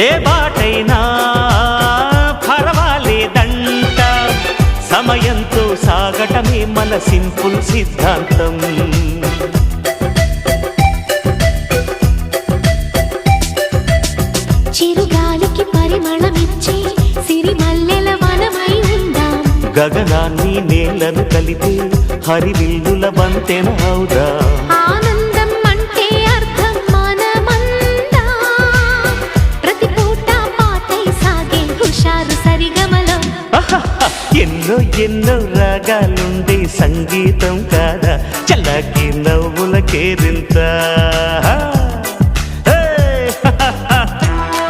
ఏ బాటైనా పర్వాలేదంట, సమయంతో సాగటమే మన సింపుల్ సిద్ధాంతం. చిరుగాలికి పరిమళమిచ్చే సిరిమల్లెల వనమై ఉందాం, గగనాన్ని నేలను కలిపే హరివిల్లుల వంతెన అవుదాం. ఆనందం అంటే అర్థం మనమందా, ప్రతి పూట పాటై సాగే హుషారు సరిగమలం. ఎన్నో ఎన్నో రాగాలుండే సంగీతం కాదా, చల్లకి నవ్వుల కేరింత.